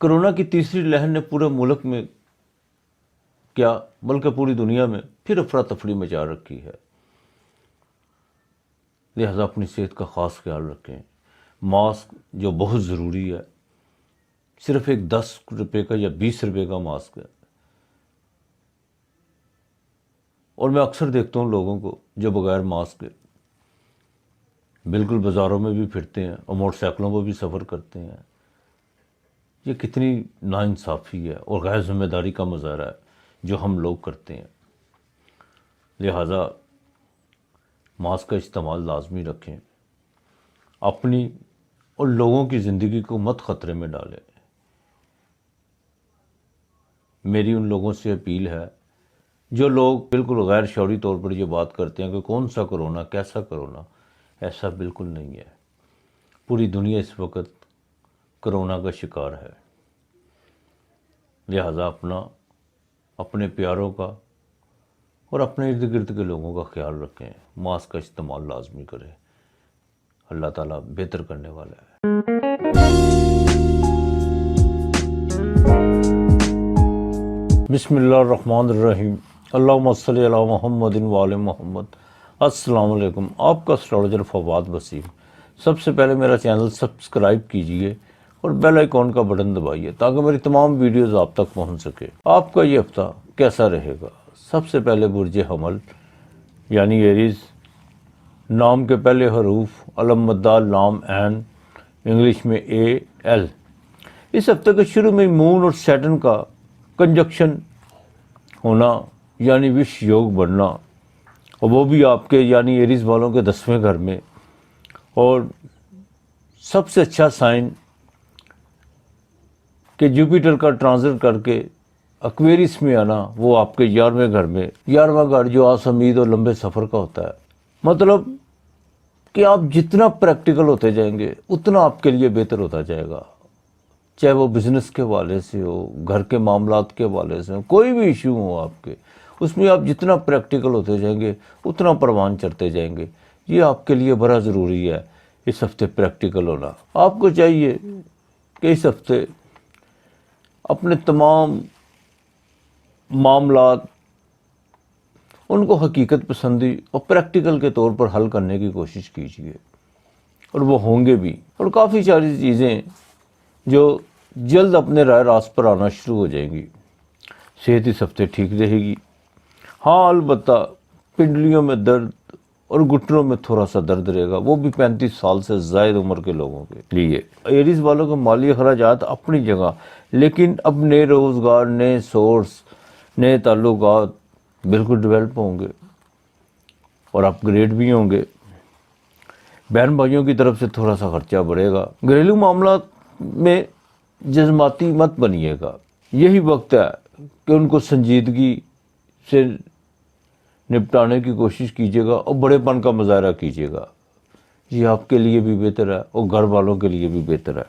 Corona کی تیسری لہر نے پورے ملک میں کیا بلکہ پوری دنیا میں پھر افراتفری مچا رکھی ہے۔ لہذا اپنی صحت کا خاص خیال رکھیں۔ ماسک جو بہت ضروری ہے، صرف ایک 10 روپے کا یا 20 روپے کا ماسک ہے، اور میں اکثر دیکھتا ہوں لوگوں کو جو بغیر ماسک کے بالکل بازاروں میں بھی پھرتے ہیں اور موٹر سائیکلوں پر بھی سفر کرتے ہیں۔ یہ کتنی ناانصافی ہے اور غیر ذمہ داری کا مظاہرہ ہے جو ہم لوگ کرتے ہیں۔ لہٰذا ماسک کا استعمال لازمی رکھیں، اپنی اور لوگوں کی زندگی کو مت خطرے میں ڈالیں۔ میری ان لوگوں سے اپیل ہے جو لوگ بالکل غیر شعوری طور پر یہ بات کرتے ہیں کہ کون سا کرونا، کیسا کرونا، ایسا بالکل نہیں ہے۔ پوری دنیا اس وقت کرونا کا شکار ہے۔ لہٰذا اپنے پیاروں کا اور اپنے ارد گرد کے لوگوں کا خیال رکھیں، ماسک کا استعمال لازمی کریں۔ اللہ تعالیٰ بہتر کرنے والا ہے۔ بسم اللہ الرحمن الرحیم، اللہم صلی علی محمد وآل محمد۔ السلام علیکم، آپ کا اسٹرالوجر فواد وسیم۔ سب سے پہلے میرا چینل سبسکرائب کیجئے اور بیل آئیکن کا بٹن دبائیے تاکہ میری تمام ویڈیوز آپ تک پہنچ سکے۔ آپ کا یہ ہفتہ کیسا رہے گا؟ سب سے پہلے برج حمل یعنی ایریز، نام کے پہلے حروف الف مدال لام عین، انگلش میں AL۔ اس ہفتے کے شروع میں مون اور سیٹرن کا کنجکشن ہونا یعنی وش یوگ بننا، اور وہ بھی آپ کے یعنی ایریز والوں کے 10ویں گھر میں۔ اور سب سے اچھا سائن کہ جوپیٹر کا ٹرانزٹ کر کے ایکویریس میں آنا، وہ آپ کے 11ویں گھر میں۔ 11واں گھر جو آس امید اور لمبے سفر کا ہوتا ہے، مطلب کہ آپ جتنا پریکٹیکل ہوتے جائیں گے اتنا آپ کے لیے بہتر ہوتا جائے گا، چاہے وہ بزنس کے حوالے سے ہو، گھر کے معاملات کے حوالے سے ہو، کوئی بھی ایشو ہو آپ کے، اس میں آپ جتنا پریکٹیکل ہوتے جائیں گے اتنا پروان چڑھتے جائیں گے۔ یہ آپ کے لیے بڑا ضروری ہے اس ہفتے پریکٹیکل ہونا۔ آپ کو چاہیے کہ اس ہفتے اپنے تمام معاملات ان کو حقیقت پسندی اور پریکٹیکل کے طور پر حل کرنے کی کوشش کیجیے، اور وہ ہوں گے بھی۔ اور کافی ساری چیزیں جو جلد اپنے رائے راست پر آنا شروع ہو جائیں گی۔ صحت اس ہفتے ٹھیک رہے گی، ہاں البتہ پنڈلیوں میں درد اور گھٹنوں میں تھوڑا سا درد رہے گا، وہ بھی 35 سال سے زائد عمر کے لوگوں کے لیے۔ ایریز والوں کے مالی اخراجات اپنی جگہ، لیکن اب نئے روزگار، نئے سورس، نئے تعلقات بالکل ڈیولپ ہوں گے اور اپ گریڈ بھی ہوں گے۔ بہن بھائیوں کی طرف سے تھوڑا سا خرچہ بڑھے گا۔ گھریلو معاملات میں جذباتی مت بنیے گا، یہی وقت ہے کہ ان کو سنجیدگی سے نپٹانے کی کوشش کیجیے گا اور بڑے پن کا مظاہرہ کیجیے گا۔ یہ آپ کے لیے بھی بہتر ہے اور گھر والوں کے لیے بھی بہتر ہے۔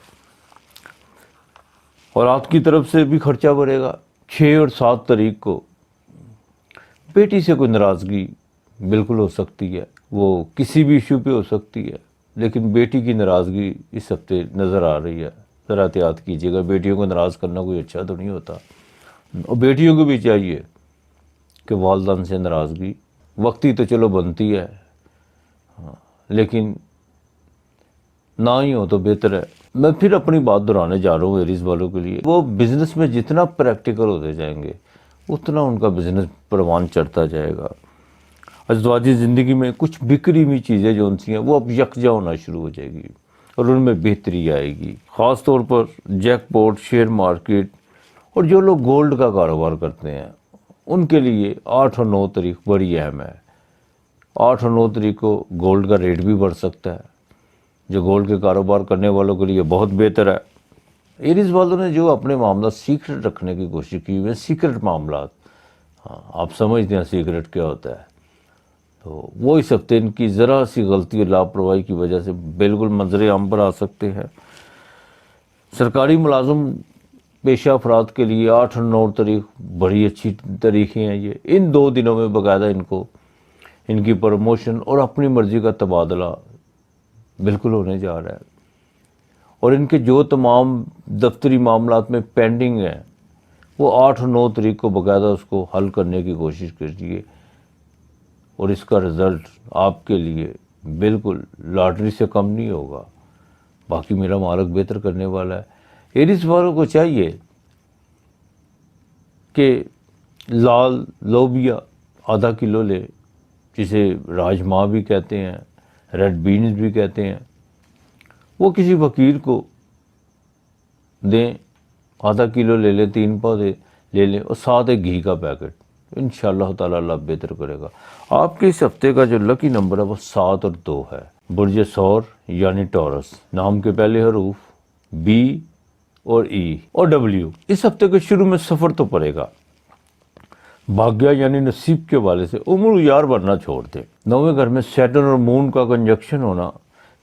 اور آپ کی طرف سے بھی خرچہ بڑھے گا۔ 6 اور 7 تاریخ کو بیٹی سے کوئی ناراضگی بالکل ہو سکتی ہے، وہ کسی بھی ایشو پہ ہو سکتی ہے، لیکن بیٹی کی ناراضگی اس ہفتے نظر آ رہی ہے۔ ذرا احتیاط کیجیے گا، بیٹیوں کو ناراض کرنا کوئی اچھا تو نہیں ہوتا، اور بیٹیوں کو بھی چاہیے کہ والدین سے ناراضگی وقتی تو چلو بنتی ہے، لیکن نہ ہی ہو تو بہتر ہے۔ میں پھر اپنی بات دہرانے جا رہا ہوں ایریز والوں کے لیے، وہ بزنس میں جتنا پریکٹیکل ہوتے جائیں گے اتنا ان کا بزنس پروان چڑھتا جائے گا۔ ازدواجی زندگی میں کچھ بکھری ہوئی چیزیں جو انسی ہیں وہ اب یکجا ہونا شروع ہو جائے گی اور ان میں بہتری آئے گی۔ خاص طور پر جیک پوٹ، شیئر مارکیٹ اور جو لوگ گولڈ کا کاروبار کرتے ہیں ان کے لیے 8 اور 9 تاریخ بڑی اہم ہے۔ 8 اور 9 تاریخ کو گولڈ کا ریٹ بھی بڑھ سکتا ہے، جو گولڈ کے کاروبار کرنے والوں کے لیے بہت بہتر ہے۔ ایریز والوں نے جو اپنے معاملات سیکرٹ رکھنے کی کوشش کی ہوئی ہے، سیکرٹ معاملات، آپ سمجھتے ہیں سیکرٹ کیا ہوتا ہے، تو وہ اس ہفتے ان کی ذرا سی غلطی اور لاپرواہی کی وجہ سے بالکل منظر عام پر آ سکتے ہیں۔ سرکاری ملازم پیشہ افراد کے لیے 8 اور 9 تاریخ بڑی اچھی تاریخیں ہیں۔ یہ ان 2 دنوں میں باقاعدہ ان کی پروموشن اور اپنی مرضی کا تبادلہ بالکل ہونے جا رہا ہے، اور ان کے جو تمام دفتری معاملات میں پینڈنگ ہیں وہ 8 اور 9 تاریخ کو باقاعدہ اس کو حل کرنے کی کوشش کیجیے، اور اس کا رزلٹ آپ کے لیے بالکل لاٹری سے کم نہیں ہوگا۔ باقی میرا مالک بہتر کرنے والا ہے۔ ایریس والوں کو چاہیے کہ لال لوبیا آدھا کلو لے، جسے راجما بھی کہتے ہیں، ریڈ بینز بھی کہتے ہیں، وہ کسی فقیر کو دیں، آدھا کلو لے لیں، 3 پودے لے لیں، اور ساتھ ایک گھی کا پیکٹ۔ انشاءاللہ تعالیٰ اللہ بہتر کرے گا۔ آپ کے اس ہفتے کا جو لکی نمبر ہے وہ 7 اور 2 ہے۔ برج ثور یعنی ٹورس، نام کے پہلے حروف بی اور ای اور ڈبلیو۔ اس ہفتے کے شروع میں سفر تو پڑے گا۔ بھاگیہ یعنی نصیب کے والے سے عمر یار بننا چھوڑ دیں۔ 9ویں گھر میں سیٹرن اور مون کا کنجکشن ہونا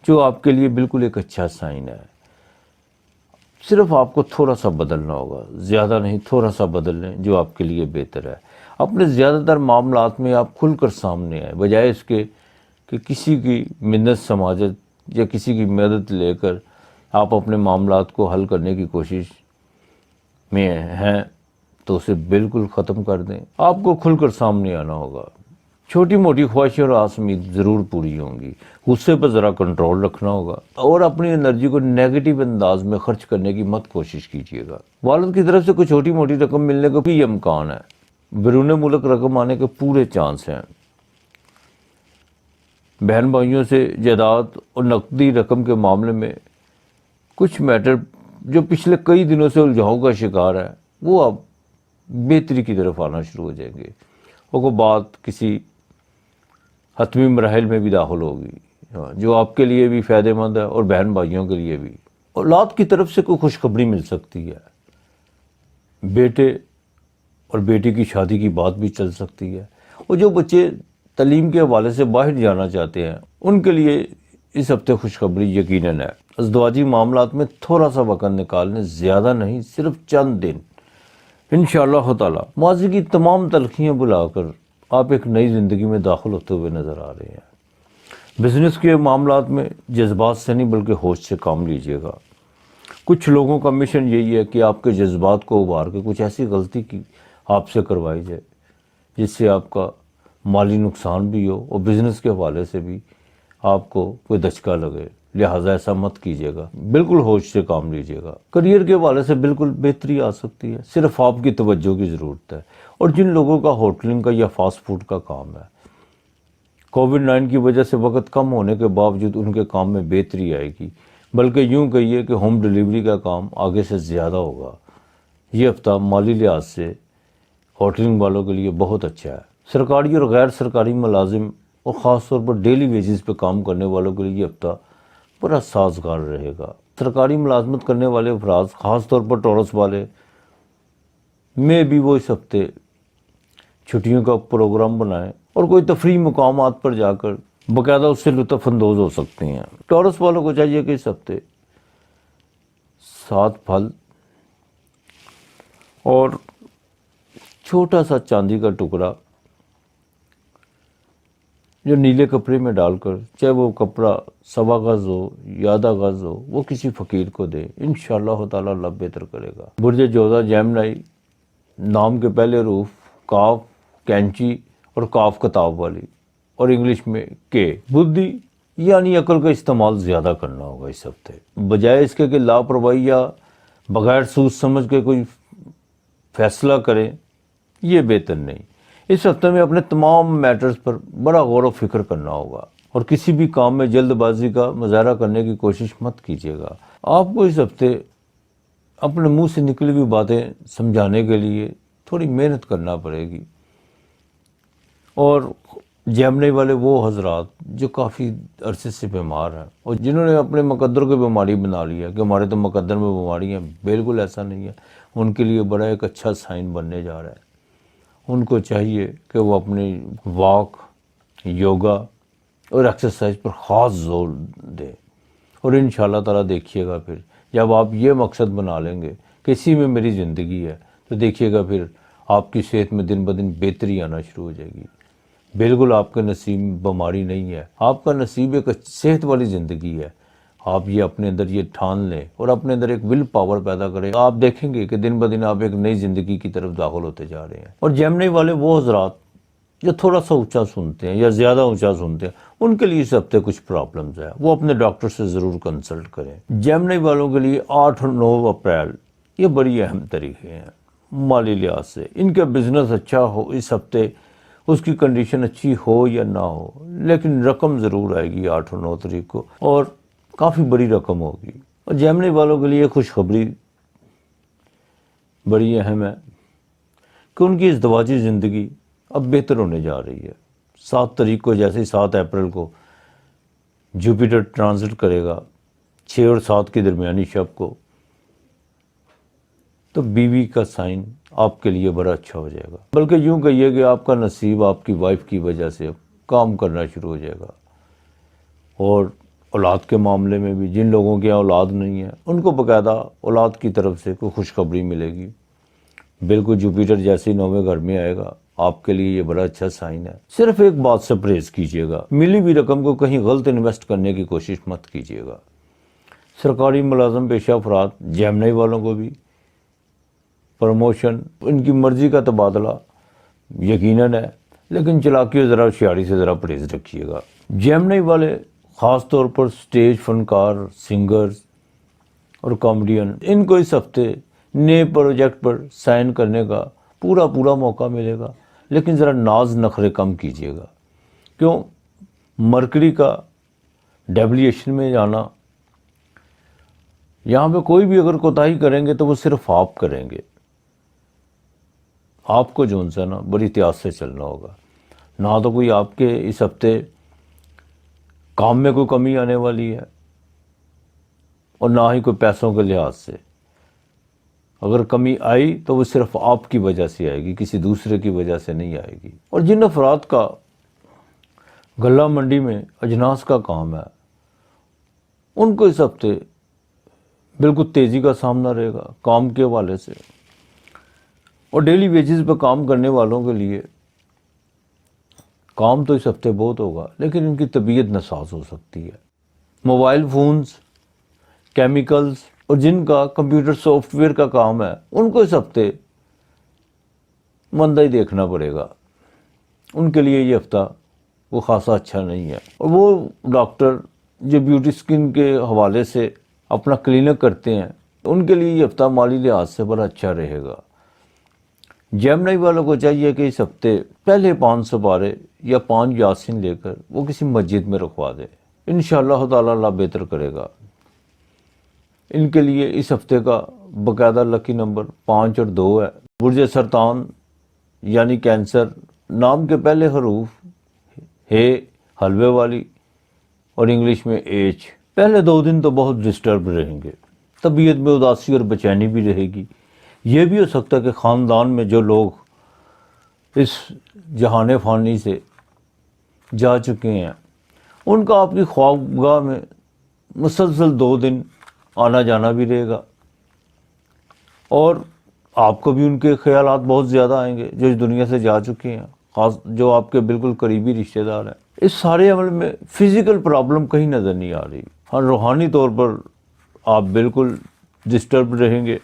جو آپ کے لیے بالکل ایک اچھا سائن ہے۔ صرف آپ کو تھوڑا سا بدلنا ہوگا، زیادہ نہیں، تھوڑا سا بدل لیں جو آپ کے لیے بہتر ہے۔ اپنے زیادہ تر معاملات میں آپ کھل کر سامنے آئیں، بجائے اس کے کہ کسی کی منت سماجت یا کسی کی مدد لے کر آپ اپنے معاملات کو حل کرنے کی کوشش میں ہیں تو اسے بالکل ختم کر دیں۔ آپ کو کھل کر سامنے آنا ہوگا۔ چھوٹی موٹی خواہشیں اور آس امید ضرور پوری ہوں گی۔ غصے پر ذرا کنٹرول رکھنا ہوگا، اور اپنی انرجی کو نیگیٹو انداز میں خرچ کرنے کی مت کوشش کیجیے گا۔ والد کی طرف سے کوئی چھوٹی موٹی رقم ملنے کا بھی امکان ہے۔ بیرون ملک رقم آنے کے پورے چانس ہیں۔ بہن بھائیوں سے جائیداد اور نقدی رقم کے معاملے میں کچھ میٹر جو پچھلے کئی دنوں سے الجھاؤں کا شکار ہے وہ اب بہتری کی طرف آنا شروع ہو جائیں گے، اور وہ بات کسی حتمی مراحل میں بھی داخل ہوگی جو آپ کے لیے بھی فائدہ مند ہے اور بہن بھائیوں کے لیے بھی۔ اولاد کی طرف سے کوئی خوشخبری مل سکتی ہے، بیٹے اور بیٹی کی شادی کی بات بھی چل سکتی ہے، اور جو بچے تعلیم کے حوالے سے باہر جانا چاہتے ہیں ان کے لیے اس ہفتے خوشخبری یقیناً ہے۔ ازدواجی معاملات میں تھوڑا سا وقت نکال لیں، زیادہ نہیں، صرف چند دن۔ انشاءاللہ تعالی ماضی کی تمام تلخیاں بلا کر آپ ایک نئی زندگی میں داخل ہوتے ہوئے نظر آ رہے ہیں۔ بزنس کے معاملات میں جذبات سے نہیں بلکہ ہوش سے کام لیجیے گا۔ کچھ لوگوں کا مشن یہی ہے کہ آپ کے جذبات کو ابھار کے کچھ ایسی غلطی کی آپ سے کروائی جائے جس سے آپ کا مالی نقصان بھی ہو اور بزنس کے حوالے سے بھی آپ کو کوئی دھچکا لگے، لہٰذا ایسا مت کیجیے گا، بالکل ہوش سے کام لیجیے گا۔ کریئر کے حوالے سے بالکل بہتری آ سکتی ہے، صرف آپ کی توجہ کی ضرورت ہے۔ اور جن لوگوں کا ہوٹلنگ کا یا فاسٹ فوڈ کا کام ہے، کووڈ-19 کی وجہ سے وقت کم ہونے کے باوجود ان کے کام میں بہتری آئے گی، بلکہ یوں کہیے کہ ہوم ڈلیوری کا کام آگے سے زیادہ ہوگا۔ یہ ہفتہ مالی لحاظ سے ہوٹلنگ والوں کے لیے بہت اچھا ہے۔ سرکاری اور غیر سرکاری ملازم اور خاص طور پر ڈیلی ویجز پہ کام کرنے والوں کے لیے یہ ہفتہ بڑا سازگار رہے گا۔ سرکاری ملازمت کرنے والے افراد، خاص طور پر ٹورس والے میں بھی وہ اس ہفتے چھٹیوں کا پروگرام بنائیں اور کوئی تفریح مقامات پر جا کر باقاعدہ اس سے لطف اندوز ہو سکتے ہیں۔ ٹورس والوں کو چاہیے کہ اس ہفتے 7 پھل اور چھوٹا سا چاندی کا ٹکڑا جو نیلے کپڑے میں ڈال کر، چاہے وہ کپڑا 1.25 گز ہو یا آدھا گز ہو، وہ کسی فقیر کو دے۔ انشاءاللہ تعالی اللہ بہتر کرے گا۔ برج جوزہ جیمنائی، نام کے پہلے حروف کاف کینچی اور کاف کتاب والی، اور انگلش میں کے۔ بدھی یعنی عقل کا استعمال زیادہ کرنا ہوگا اس ہفتے، بجائے اس کے کہ لاپرواہی یا بغیر سوچ سمجھ کے کوئی فیصلہ کریں، یہ بہتر نہیں۔ اس ہفتے میں اپنے تمام میٹرز پر بڑا غور و فکر کرنا ہوگا، اور کسی بھی کام میں جلد بازی کا مظاہرہ کرنے کی کوشش مت کیجیے گا۔ آپ کو اس ہفتے اپنے منہ سے نکلی ہوئی باتیں سمجھانے کے لیے تھوڑی محنت کرنا پڑے گی۔ اور جیمنی والے وہ حضرات جو کافی عرصے سے بیمار ہیں اور جنہوں نے اپنے مقدر کو بیماری بنا لی ہے کہ ہمارے تو مقدر میں بیماری ہیں، بالکل ایسا نہیں ہے۔ ان کے لیے بڑا ایک اچھا سائن بننے جا رہا ہے۔ ان کو چاہیے کہ وہ اپنی واک، یوگا اور ایکسرسائز پر خاص زور دیں، اور انشاءاللہ تعالیٰ دیکھیے گا پھر جب آپ یہ مقصد بنا لیں گے کہ اسی میں میری زندگی ہے، تو دیکھیے گا پھر آپ کی صحت میں دن بدن بہتری آنا شروع ہو جائے گی۔ بالکل آپ کا نصیب بیماری نہیں ہے، آپ کا نصیب ایک صحت والی زندگی ہے، آپ یہ اپنے اندر یہ ٹھان لیں اور اپنے اندر ایک ول پاور پیدا کریں، آپ دیکھیں گے کہ دن بدن آپ ایک نئی زندگی کی طرف داخل ہوتے جا رہے ہیں۔ اور جیمنی والے وہ حضرات جو تھوڑا سا اونچا سنتے ہیں یا زیادہ اونچا سنتے ہیں، ان کے لیے اس ہفتے کچھ پرابلمز ہیں، وہ اپنے ڈاکٹر سے ضرور کنسلٹ کریں۔ جیمنی والوں کے لیے 8 اور 9 اپریل یہ بڑی اہم تاریخیں ہیں مالی لحاظ سے۔ ان کا بزنس اچھا ہو اس ہفتے، اس کی کنڈیشن اچھی ہو یا نہ ہو، لیکن رقم ضرور آئے گی 8 اور 9 تاریخ کو، اور کافی بڑی رقم ہوگی۔ اور جیمنی والوں کے لیے خوشخبری بڑی اہم ہے کہ ان کی ازدواجی زندگی اب بہتر ہونے جا رہی ہے۔ 7 تاریخ کو، جیسے 7 اپریل کو جوپیٹر ٹرانزٹ کرے گا 6 اور 7 کی درمیانی شب کو، تو بیوی کا سائن آپ کے لیے بڑا اچھا ہو جائے گا، بلکہ یوں کہیے کہ آپ کا نصیب آپ کی وائف کی وجہ سے اب کام کرنا شروع ہو جائے گا۔ اور اولاد کے معاملے میں بھی جن لوگوں کے یہاں اولاد نہیں ہے، ان کو باقاعدہ اولاد کی طرف سے کوئی خوشخبری ملے گی۔ بالکل جوپیٹر جیسے 9ویں گھر میں آئے گا، آپ کے لیے یہ بڑا اچھا سائن ہے۔ صرف ایک بات سے پرہیز کیجیے گا، ملی ہوئی رقم کو کہیں غلط انویسٹ کرنے کی کوشش مت کیجیے گا۔ سرکاری ملازم پیشہ افراد جیمنی والوں کو بھی پروموشن، ان کی مرضی کا تبادلہ یقیناً ہے، لیکن چالاکی اور ذرا ہوشیاری سے ذرا پرہیز رکھیے گا۔ جیمنی والے خاص طور پر سٹیج فنکار، سنگرز اور کامیڈین، ان کو اس ہفتے نئے پروجیکٹ پر سائن کرنے کا پورا موقع ملے گا، لیکن ذرا ناز نخرے کم کیجیے گا۔ کیوں؟ مرکری کا ڈیویلیشن میں جانا، یہاں پہ کوئی بھی اگر کوتاہی کریں گے تو وہ صرف آپ کریں گے۔ آپ کو جو ہے نا بڑی احتیاط سے چلنا ہوگا، نہ تو کوئی آپ کے اس ہفتے کام میں کوئی کمی آنے والی ہے اور نہ ہی کوئی پیسوں کے لحاظ سے۔ اگر کمی آئی تو وہ صرف آپ کی وجہ سے آئے گی، کسی دوسرے کی وجہ سے نہیں آئے گی۔ اور جن افراد کا غلہ منڈی میں اجناس کا کام ہے، ان کو اس ہفتے بالکل تیزی کا سامنا رہے گا کام کے حوالے سے۔ اور ڈیلی ویجز پہ کام کرنے والوں کے لیے کام تو اس ہفتے بہت ہوگا، لیکن ان کی طبیعت ناساز ہو سکتی ہے۔ موبائل فونز، کیمیکلز اور جن کا کمپیوٹر سافٹ ویئر کا کام ہے، ان کو اس ہفتے مندہ ہی دیکھنا پڑے گا۔ ان کے لیے یہ ہفتہ وہ خاصا اچھا نہیں ہے۔ اور وہ ڈاکٹر جو بیوٹی سکن کے حوالے سے اپنا کلینک کرتے ہیں، ان کے لیے یہ ہفتہ مالی لحاظ سے بڑا اچھا رہے گا۔ جیمنی والوں کو چاہیے کہ اس ہفتے پہلے 5 سپارے یا 5 یاسین لے کر وہ کسی مسجد میں رکھوا دے، انشاءاللہ تعالی اللہ بہتر کرے گا۔ ان کے لیے اس ہفتے کا باقاعدہ لکی نمبر 5 اور 2 ہے۔ برج سرطان یعنی کینسر، نام کے پہلے حروف ہے حلوے والی اور انگلش میں ایچ۔ پہلے 2 دن تو بہت ڈسٹرب رہیں گے، طبیعت میں اداسی اور بے چینی بھی رہے گی۔ یہ بھی ہو سکتا ہے کہ خاندان میں جو لوگ اس جہان فانی سے جا چکے ہیں، ان کا آپ کی خوابگاہ میں مسلسل 2 دن آنا جانا بھی رہے گا، اور آپ کو بھی ان کے خیالات بہت زیادہ آئیں گے جو اس دنیا سے جا چکے ہیں، خاص جو آپ کے بالکل قریبی رشتہ دار ہیں۔ اس سارے عمل میں فزیکل پرابلم کہیں نظر نہیں آ رہی، ہاں روحانی طور پر آپ بالکل ڈسٹرب رہیں گے۔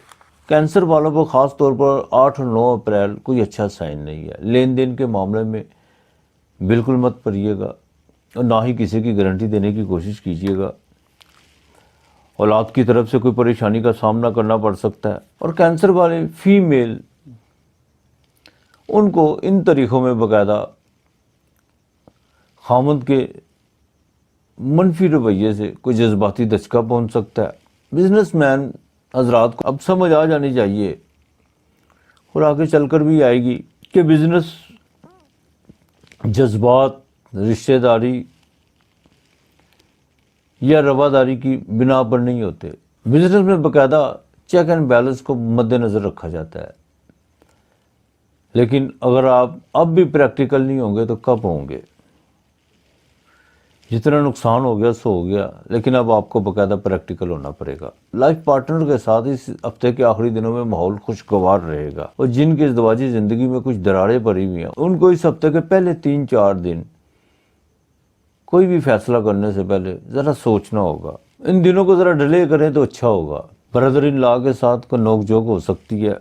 کینسر والوں کو خاص طور پر 8 اور 9 اپریل کوئی اچھا سائن نہیں ہے۔ لین دین کے معاملے میں بالکل مت پڑیے گا اور نہ ہی کسی کی گارنٹی دینے کی کوشش کیجیے گا۔ اولاد کی طرف سے کوئی پریشانی کا سامنا کرنا پڑ سکتا ہے۔ اور کینسر والے فیمیل، ان کو ان طریقوں میں باقاعدہ خامند کے منفی رویے سے کوئی جذباتی دھچکا پہنچ سکتا ہے۔ بزنس مین حضرات کو اب سمجھ آ جانی چاہیے اور آگے چل کر بھی آئے گی کہ بزنس جذبات، رشتہ داری یا رواداری کی بنا پر نہیں ہوتے۔ بزنس میں باقاعدہ چیک اینڈ بیلنس کو مد نظر رکھا جاتا ہے، لیکن اگر آپ اب بھی پریکٹیکل نہیں ہوں گے تو کب ہوں گے؟ جتنا نقصان ہو گیا سو ہو گیا، لیکن اب آپ کو باقاعدہ پریکٹیکل ہونا پڑے گا۔ لائف پارٹنر کے ساتھ اس ہفتے کے آخری دنوں میں ماحول خوشگوار رہے گا، اور جن کی ازدواجی زندگی میں کچھ دراڑیں پڑی ہوئی ہیں، ان کو اس ہفتے کے پہلے 3-4 دن کوئی بھی فیصلہ کرنے سے پہلے ذرا سوچنا ہوگا۔ ان دنوں کو ذرا ڈیلے کریں تو اچھا ہوگا. برادر ان لا کے ساتھ کوئی نوک جھوک ہو سکتی ہے.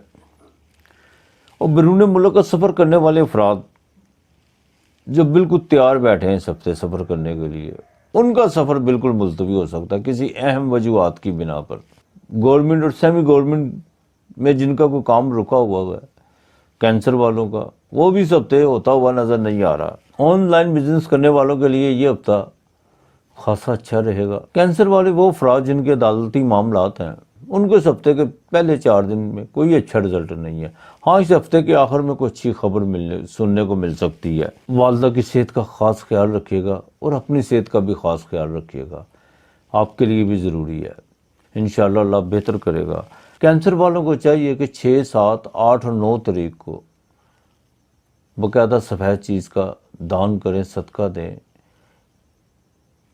اور بیرون ملک کا سفر کرنے والے افراد جو بالکل تیار بیٹھے ہیں اس ہفتے سفر کرنے کے لیے، ان کا سفر بالکل ملتوی ہو سکتا ہے کسی اہم وجوہات کی بنا پر. گورنمنٹ اور سیمی گورنمنٹ میں جن کا کوئی کام رکا ہوا ہے، کینسر والوں کا، وہ بھی اس ہفتے ہوتا ہوا نظر نہیں آ رہا. آن لائن بزنس کرنے والوں کے لیے یہ ہفتہ خاصا اچھا رہے گا. کینسر والے وہ افراد جن کے عدالتی معاملات ہیں، ان کو اس ہفتے کے پہلے 4 دن میں کوئی اچھا رزلٹ نہیں ہے. ہاں، اس ہفتے کے آخر میں کوئی اچھی خبر سننے کو مل سکتی ہے. والدہ کی صحت کا خاص خیال رکھیے گا اور اپنی صحت کا بھی خاص خیال رکھیے گا، آپ کے لیے بھی ضروری ہے. انشاءاللہ اللہ بہتر کرے گا. کینسر والوں کو چاہیے کہ 6، 7، 8 اور 9 تاریخ کو باقاعدہ سفید چیز کا دان کریں، صدقہ دیں.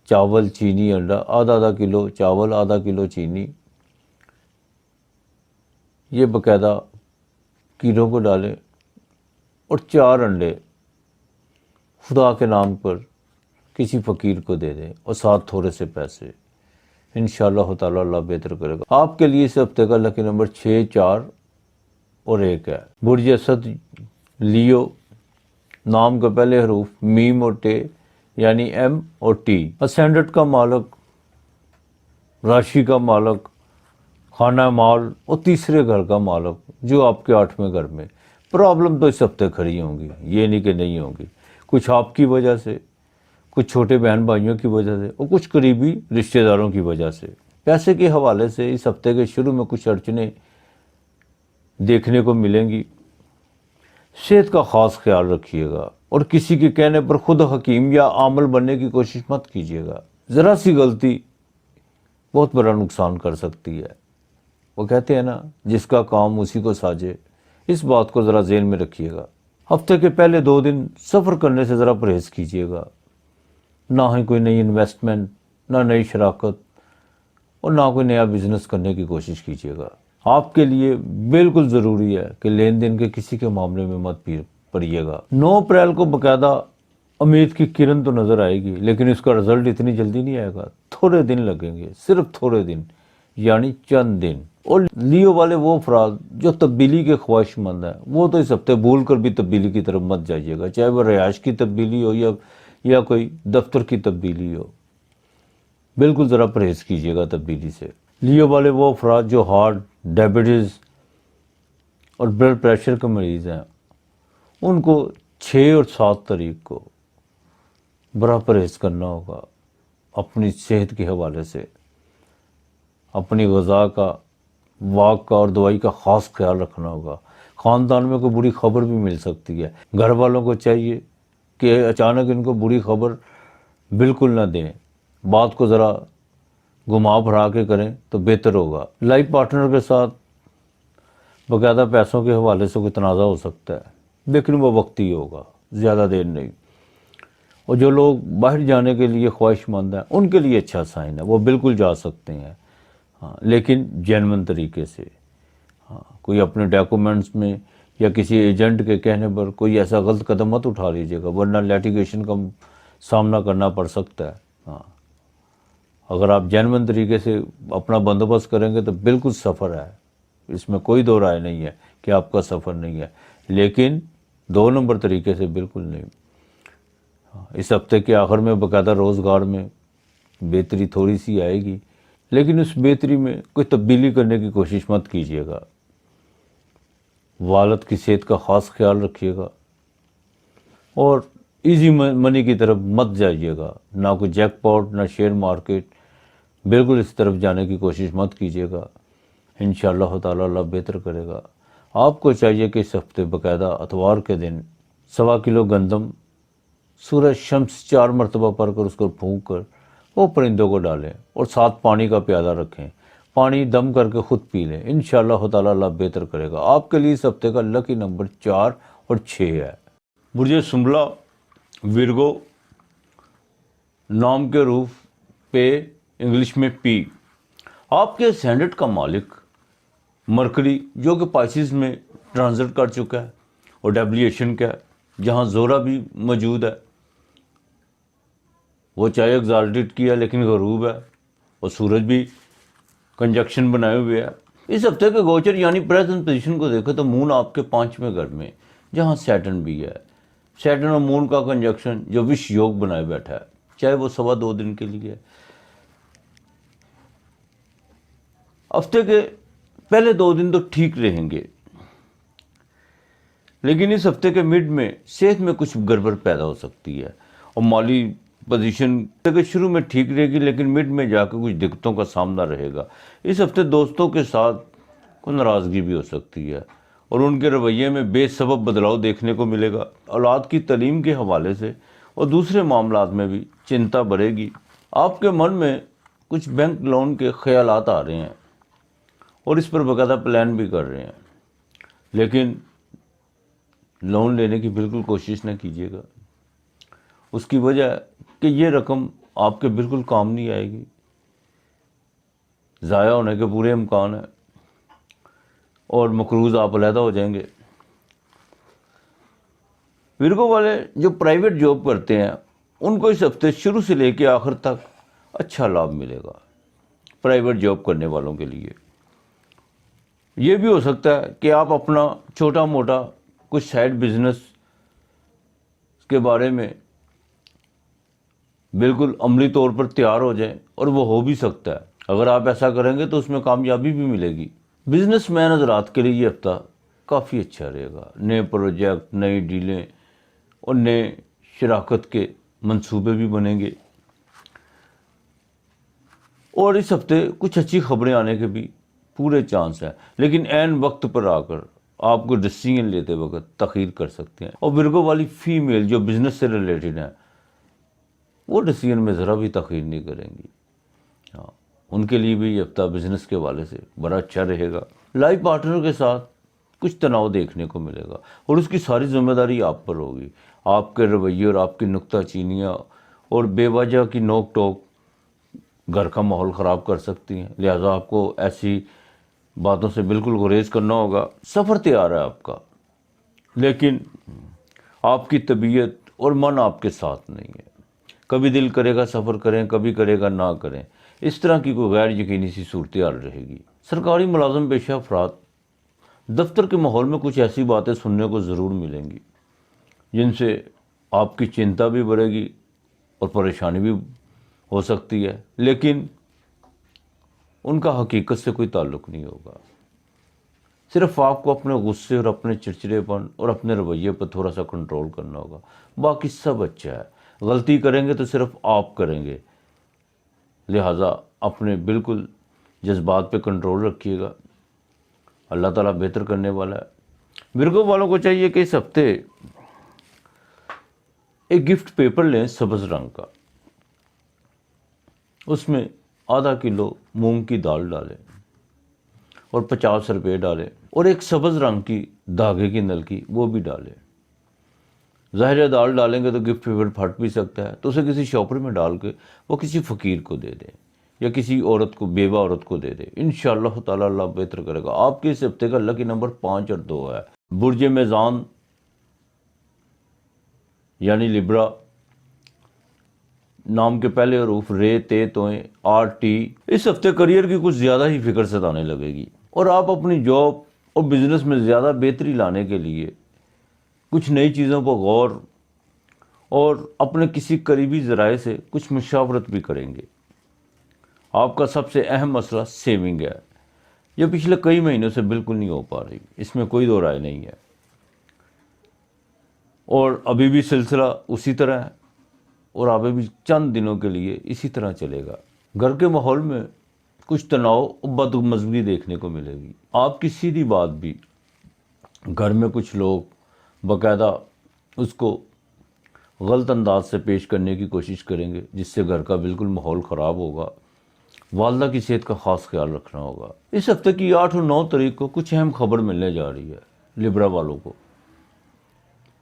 چاول، چینی، انڈا، آدھا کلو چاول، آدھا کلو چینی، یہ باقاعدہ کیلوں کو ڈالیں اور 4 انڈے خدا کے نام پر کسی فقیر کو دے دیں اور ساتھ تھوڑے سے پیسے. انشاءاللہ تعالی اللہ بہتر کرے گا. آپ کے لیے اس ہفتے کا لکی نمبر 6، 4 اور 1 ہے. برج اسد لیو، نام کا پہلے حروف میم اور ٹے یعنی ایم اور ٹی. اسینڈنٹ کا مالک، راشی کا مالک، خانہ مال اور تیسرے گھر کا مالک جو آپ کے 8ویں گھر میں. پرابلم تو اس ہفتے کھڑی ہوں گی، یہ نہیں کہ نہیں ہوں گی. کچھ آپ کی وجہ سے، کچھ چھوٹے بہن بھائیوں کی وجہ سے اور کچھ قریبی رشتہ داروں کی وجہ سے. پیسے کے حوالے سے اس ہفتے کے شروع میں کچھ اڑچنیں دیکھنے کو ملیں گی. صحت کا خاص خیال رکھیے گا اور کسی کے کہنے پر خود حکیم یا عامل بننے کی کوشش مت کیجیے گا. ذرا سی غلطی بہت بڑا نقصان کر سکتی ہے. وہ کہتے ہیں نا، جس کا کام اسی کو ساجے. اس بات کو ذرا ذہن میں رکھیے گا. ہفتے کے پہلے 2 دن سفر کرنے سے ذرا پرہیز کیجیے گا. نہ ہی کوئی نئی انویسٹمنٹ، نہ نئی شراکت اور نہ کوئی نیا بزنس کرنے کی کوشش کیجیے گا. آپ کے لیے بالکل ضروری ہے کہ لین دین کے کسی کے معاملے میں مت پڑیے گا. 9 اپریل کو باقاعدہ امید کی کرن تو نظر آئے گی، لیکن اس کا رزلٹ اتنی جلدی نہیں آئے گا. تھوڑے دن لگیں گے، صرف تھوڑے دن، یعنی چند دن. اور لیو والے وہ افراد جو تبدیلی کے خواہش مند ہیں، وہ تو اس ہفتے بھول کر بھی تبدیلی کی طرف مت جائیے گا، چاہے وہ رہائش کی تبدیلی ہو یا کوئی دفتر کی تبدیلی ہو. بالکل ذرا پرہیز کیجیے گا تبدیلی سے. لیو والے وہ افراد جو ہارٹ، ڈائبٹیز اور بلڈ پریشر کے مریض ہیں، ان کو 6 اور 7 تاریخ کو بڑا پرہیز کرنا ہوگا. اپنی صحت کے حوالے سے اپنی غذا کا، واک کا اور دوائی کا خاص خیال رکھنا ہوگا. خاندان میں کوئی بری خبر بھی مل سکتی ہے. گھر والوں کو چاہیے کہ اچانک ان کو بری خبر بالکل نہ دیں. بات کو ذرا گھما پھرا کے کریں تو بہتر ہوگا. لائف پارٹنر کے ساتھ باقاعدہ پیسوں کے حوالے سے کوئی تنازع ہو سکتا ہے، لیکن وہ وقتی ہوگا، زیادہ دیر نہیں. اور جو لوگ باہر جانے کے لیے خواہش مند ہیں، ان کے لیے اچھا سائن ہے، وہ بالکل جا سکتے ہیں. ہاں، لیکن جینون طریقے سے. ہاں، کوئی اپنے ڈاکومنٹس میں یا کسی ایجنٹ کے کہنے پر کوئی ایسا غلط قدم مت اٹھا لیجیے گا، ورنہ لیٹیگیشن کا سامنا کرنا پڑ سکتا ہے. ہاں، اگر آپ جینون طریقے سے اپنا بندوبست کریں گے تو بالکل سفر ہے، اس میں کوئی دو رائے نہیں ہے کہ آپ کا سفر نہیں ہے. لیکن 2 نمبر طریقے سے بالکل نہیں. اس ہفتے کے آخر میں باقاعدہ روزگار میں بہتری تھوڑی سی آئے گی، لیکن اس بہتری میں کوئی تبدیلی کرنے کی کوشش مت کیجیے گا. والد کی صحت کا خاص خیال رکھیے گا اور ایزی منی کی طرف مت جائیے گا. نہ کوئی جیک پاٹ، نہ شیئر مارکیٹ، بالکل اس طرف جانے کی کوشش مت کیجیے گا. انشاءاللہ تعالی اللہ بہتر کرے گا. آپ کو چاہیے کہ اس ہفتے باقاعدہ اتوار کے دن 1.25 کلو گندم سورج شمس 4 مرتبہ پڑھ کر اس کو پھونک کر وہ پرندوں کو ڈالیں اور ساتھ پانی کا پیالہ رکھیں. پانی دم کر کے خود پی لیں. انشاءاللہ تعالی اللہ بہتر کرے گا. آپ کے لیے اس ہفتے کا لکی نمبر 4 اور 6 ہے. برج سنبلا ورگو، نام کے حروف پے، انگلش میں پی. آپ کے اسینڈنٹ کا مالک مرکری جو کہ پائسز میں ٹرانزٹ کر چکا ہے اور ڈیبلیشن کا ہے، جہاں زورا بھی موجود ہے. وہ چاہے ایگزالٹڈ کیا لیکن غروب ہے. اور سورج بھی کنجکشن بنائے ہوئے ہے. اس ہفتے کے گوچر یعنی پریزنٹ پوزیشن کو دیکھیں تو مون آپ کے 5ویں گھر میں جہاں سیٹرن بھی ہے. سیٹرن اور مون کا کنجکشن جو وش یوگ بنائے بیٹھا ہے, چاہے وہ 2.25 دن کے لیے ہے. ہفتے کے پہلے 2 دن تو ٹھیک رہیں گے, لیکن اس ہفتے کے مڈ میں صحت میں کچھ گڑبڑ پیدا ہو سکتی ہے, اور مالی پوزیشن کے شروع میں ٹھیک رہے گی لیکن مڈ میں جا کے کچھ دقتوں کا سامنا رہے گا. اس ہفتے دوستوں کے ساتھ کوئی ناراضگی بھی ہو سکتی ہے اور ان کے رویے میں بے سبب بدلاؤ دیکھنے کو ملے گا. اولاد کی تعلیم کے حوالے سے اور دوسرے معاملات میں بھی چنتا بڑھے گی. آپ کے من میں کچھ بینک لون کے خیالات آ رہے ہیں اور اس پر باقاعدہ پلان بھی کر رہے ہیں, لیکن لون لینے کی بالکل کوشش نہ کیجیے گا. اس کی وجہ کہ یہ رقم آپ کے بالکل کام نہیں آئے گی, ضائع ہونے کے پورے امکان ہیں اور مقروض آپ علیحدہ ہو جائیں گے. ورگو والے جو پرائیویٹ جاب کرتے ہیں ان کو اس ہفتے شروع سے لے کے آخر تک اچھا لابھ ملے گا. پرائیویٹ جاب کرنے والوں کے لیے یہ بھی ہو سکتا ہے کہ آپ اپنا چھوٹا موٹا کچھ سائڈ بزنس کے بارے میں بالکل عملی طور پر تیار ہو جائیں, اور وہ ہو بھی سکتا ہے. اگر آپ ایسا کریں گے تو اس میں کامیابی بھی ملے گی. بزنس مین حضرات کے لیے یہ ہفتہ کافی اچھا رہے گا. نئے پروجیکٹ, نئی ڈیلیں اور نئے شراکت کے منصوبے بھی بنیں گے, اور اس ہفتے کچھ اچھی خبریں آنے کے بھی پورے چانس ہیں, لیکن عین وقت پر آ کر آپ کو ڈیسیژن لیتے وقت تاخیر کر سکتے ہیں. اور ورگو والی فیمیل جو بزنس سے ریلیٹڈ ہیں وہ ڈیسیژن میں ذرا بھی تاخیر نہیں کریں گی. ہاں, ان کے لیے بھی یہ ہفتہ بزنس کے حوالے سے بڑا اچھا رہے گا. لائف پارٹنر کے ساتھ کچھ تناؤ دیکھنے کو ملے گا اور اس کی ساری ذمہ داری آپ پر ہوگی. آپ کے رویے اور آپ کی نکتہ چینیاں اور بے وجہ کی نوک ٹوک گھر کا ماحول خراب کر سکتی ہیں, لہٰذا آپ کو ایسی باتوں سے بالکل گریز کرنا ہوگا. سفر تیار ہے آپ کا, لیکن آپ کی طبیعت اور من آپ کے ساتھ نہیں ہے. کبھی دل کرے گا سفر کریں, کبھی کرے گا نہ کریں. اس طرح کی کوئی غیر یقینی سی صورتحال رہے گی. سرکاری ملازم پیشہ افراد دفتر کے ماحول میں کچھ ایسی باتیں سننے کو ضرور ملیں گی جن سے آپ کی چنتا بھی بڑھے گی اور پریشانی بھی ہو سکتی ہے, لیکن ان کا حقیقت سے کوئی تعلق نہیں ہوگا. صرف آپ کو اپنے غصے اور اپنے چڑچڑے پن اور اپنے رویے پر تھوڑا سا کنٹرول کرنا ہوگا. باقی سب اچھا ہے. غلطی کریں گے تو صرف آپ کریں گے, لہٰذا اپنے بالکل جذبات پہ کنٹرول رکھیے گا. اللہ تعالیٰ بہتر کرنے والا ہے. ورگو والوں کو چاہیے کہ اس ہفتے ایک گفٹ پیپر لیں سبز رنگ کا, اس میں ½ کلو مونگ کی دال ڈالیں اور 50 روپے ڈالیں, اور ایک سبز رنگ کی دھاگے کی نلکی وہ بھی ڈالیں. ظاہر ہے دال ڈالیں گے تو گفٹ پیپر پھٹ بھی سکتا ہے, تو اسے کسی شاپر میں ڈال کے وہ کسی فقیر کو دے دیں یا کسی عورت کو, بیوہ عورت کو دے دیں. انشاءاللہ تعالیٰ اللہ بہتر کرے گا. آپ کے اس ہفتے کا لکی نمبر 5 اور 2 ہے. برج میزان یعنی لبرا نام کے پہلے حروف رے, تے, توئیں, آر, ٹی. اس ہفتے کریئر کی کچھ زیادہ ہی فکر ستانے لگے گی, اور آپ اپنی جاب اور بزنس میں زیادہ بہتری لانے کے لیے کچھ نئی چیزوں پر غور اور اپنے کسی قریبی ذرائع سے کچھ مشاورت بھی کریں گے. آپ کا سب سے اہم مسئلہ سیونگ ہے. یہ پچھلے کئی مہینوں سے بالکل نہیں ہو پا رہی, اس میں کوئی دو رائے نہیں ہے, اور ابھی بھی سلسلہ اسی طرح ہے, اور ابھی بھی چند دنوں کے لیے اسی طرح چلے گا. گھر کے ماحول میں کچھ تناؤ اور بدمزگی دیکھنے کو ملے گی. آپ کی سیدھی بات بھی گھر میں کچھ لوگ باقاعدہ اس کو غلط انداز سے پیش کرنے کی کوشش کریں گے, جس سے گھر کا بالکل ماحول خراب ہوگا. والدہ کی صحت کا خاص خیال رکھنا ہوگا. اس ہفتے کی 8 اور 9 تاریخ کو کچھ اہم خبر ملنے جا رہی ہے لبرا والوں کو,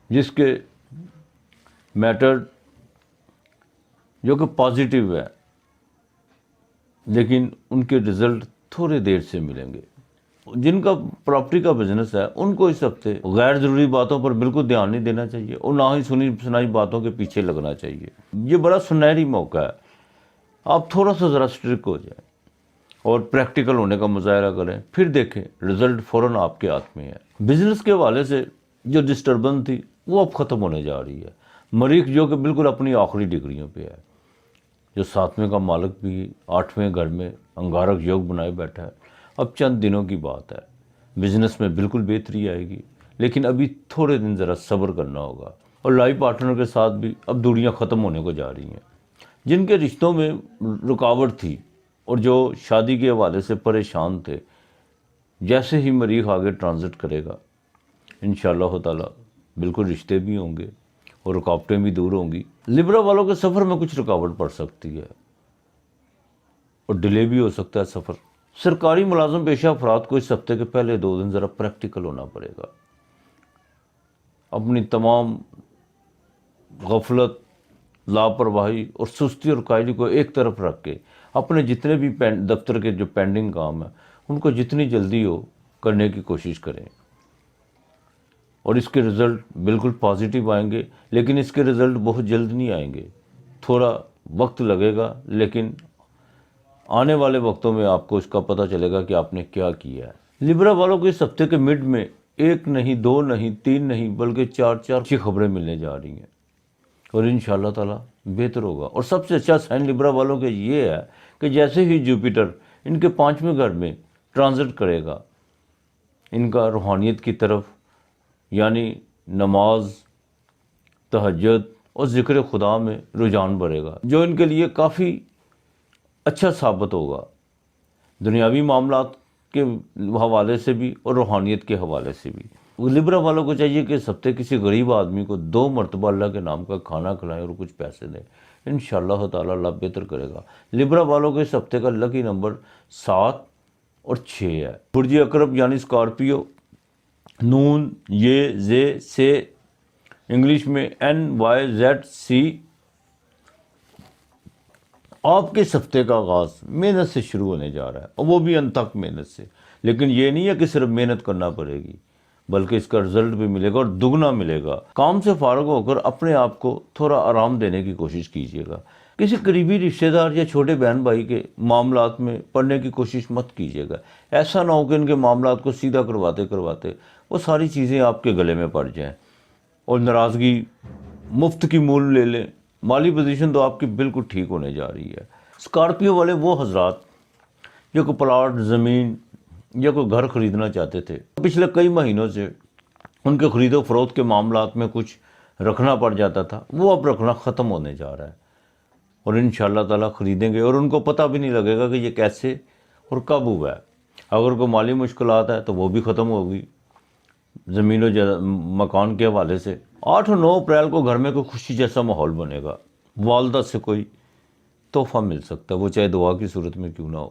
جس کے میٹر جو کہ پازیٹیو ہے, لیکن ان کے رزلٹ تھوڑے دیر سے ملیں گے. جن کا پراپرٹی کا بزنس ہے ان کو اس ہفتے غیر ضروری باتوں پر بالکل دھیان نہیں دینا چاہیے, اور نہ ہی سنی سنائی باتوں کے پیچھے لگنا چاہیے. یہ بڑا سنہری موقع ہے آپ تھوڑا سا ذرا اسٹرک ہو جائیں اور پریکٹیکل ہونے کا مظاہرہ کریں، پھر دیکھیں رزلٹ فوراً آپ کے ہاتھ میں ہے۔ بزنس کے حوالے سے جو ڈسٹربنس تھی وہ اب ختم ہونے جا رہی ہے۔ مریخ جو کہ بالکل اپنی آخری ڈگریوں پہ ہے، جو 7ویں کا مالک بھی 8ویں گھر میں انگارک یوگ بنائے بیٹھا ہے، اب چند دنوں کی بات ہے، بزنس میں بالکل بہتری آئے گی، لیکن ابھی تھوڑے دن ذرا صبر کرنا ہوگا۔ اور لائف پارٹنر کے ساتھ بھی اب دوریاں ختم ہونے کو جا رہی ہیں۔ جن کے رشتوں میں رکاوٹ تھی اور جو شادی کے حوالے سے پریشان تھے، جیسے ہی مریخ آگے ٹرانزٹ کرے گا انشاءاللہ تعالی بالکل رشتے بھی ہوں گے اور رکاوٹیں بھی دور ہوں گی۔ لبرا والوں کے سفر میں کچھ رکاوٹ پڑ سکتی ہے اور ڈیلے بھی ہو سکتا ہے سفر۔ سرکاری ملازم پیشہ افراد کو اس ہفتے کے پہلے 2 دن ذرا پریکٹیکل ہونا پڑے گا۔ اپنی تمام غفلت، لاپرواہی اور سستی اور قائلی کو ایک طرف رکھ کے اپنے جتنے بھی دفتر کے جو پینڈنگ کام ہیں ان کو جتنی جلدی ہو کرنے کی کوشش کریں، اور اس کے رزلٹ بالکل پازیٹیو آئیں گے، لیکن اس کے رزلٹ بہت جلد نہیں آئیں گے، تھوڑا وقت لگے گا، لیکن آنے والے وقتوں میں آپ کو اس کا پتہ چلے گا کہ آپ نے کیا کیا ہے۔ لبرا والوں کو اس ہفتے کے مڈ میں 1 نہیں 2 نہیں 3 نہیں بلکہ 4 اچھی خبریں ملنے جا رہی ہیں، اور انشاءاللہ تعالیٰ بہتر ہوگا۔ اور سب سے اچھا سائن لبرا والوں کے یہ ہے کہ جیسے ہی جوپیٹر ان کے 5ویں گھر میں ٹرانزٹ کرے گا، ان کا روحانیت کی طرف یعنی نماز، تہجد اور ذکر خدا میں رجحان بڑھے گا، جو ان کے لیے کافی اچھا ثابت ہوگا، دنیاوی معاملات کے حوالے سے بھی اور روحانیت کے حوالے سے بھی۔ لبرا والوں کو چاہیے کہ اس ہفتے کسی غریب آدمی کو 2 مرتبہ اللہ کے نام کا کھانا کھلائیں اور کچھ پیسے دیں، انشاءاللہ تعالیٰ اللہ بہتر کرے گا۔ لبرا والوں کو اس ہفتے کا لکی نمبر 7 اور 6 ہے۔ برج عقرب یعنی اسکارپیو، نون یہ زے سے انگلش میں NYZC، آپ کے اس ہفتے کا آغاز محنت سے شروع ہونے جا رہا ہے، اور وہ بھی انتھک محنت سے، لیکن یہ نہیں ہے کہ صرف محنت کرنا پڑے گی، بلکہ اس کا رزلٹ بھی ملے گا اور دگنا ملے گا۔ کام سے فارغ ہو کر اپنے آپ کو تھوڑا آرام دینے کی کوشش کیجیے گا۔ کسی قریبی رشتہ دار یا چھوٹے بہن بھائی کے معاملات میں پڑنے کی کوشش مت کیجیے گا۔ ایسا نہ ہو کہ ان کے معاملات کو سیدھا کرواتے کرواتے وہ ساری چیزیں آپ کے گلے میں پڑ جائیں اور ناراضگی مفت کی مول لے لیں۔ مالی پوزیشن تو آپ کی بالکل ٹھیک ہونے جا رہی ہے۔ اسکارپیو والے وہ حضرات جو کوئی پلاٹ، زمین یا کوئی گھر خریدنا چاہتے تھے، پچھلے کئی مہینوں سے ان کے خرید و فروخت کے معاملات میں کچھ رکھنا پڑ جاتا تھا، وہ اب رکھنا ختم ہونے جا رہا ہے، اور انشاءاللہ تعالیٰ خریدیں گے، اور ان کو پتہ بھی نہیں لگے گا کہ یہ کیسے اور کب ہوا ہے۔ اگر کوئی مالی مشکلات ہے تو وہ بھی ختم ہوگی زمین و مکان کے حوالے سے۔ 8 اور 9 اپریل کو گھر میں کوئی خوشی جیسا ماحول بنے گا، والدہ سے کوئی تحفہ مل سکتا ہے، وہ چاہے دعا کی صورت میں کیوں نہ ہو۔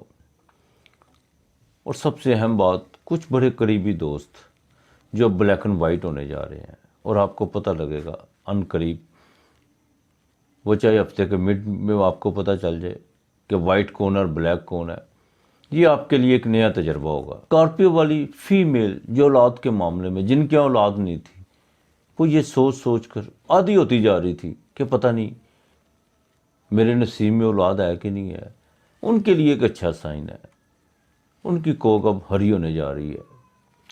اور سب سے اہم بات، کچھ بڑے قریبی دوست جو بلیک اینڈ وائٹ ہونے جا رہے ہیں، اور آپ کو پتہ لگے گا ان قریب، وہ چاہے ہفتے کے مڈ میں آپ کو پتہ چل جائے کہ وائٹ کون ہے اور بلیک کون ہے، یہ آپ کے لیے ایک نیا تجربہ ہوگا۔ اسکارپیو والی فیمیل جو اولاد کے معاملے میں جن کی اولاد نہیں تھی، وہ یہ سوچ سوچ کر عادی ہوتی جا رہی تھی کہ پتہ نہیں میرے نصیب میں اولاد ہے کہ نہیں ہے، ان کے لیے ایک اچھا سائن ہے، ان کی کوک اب ہری ہونے جا رہی ہے،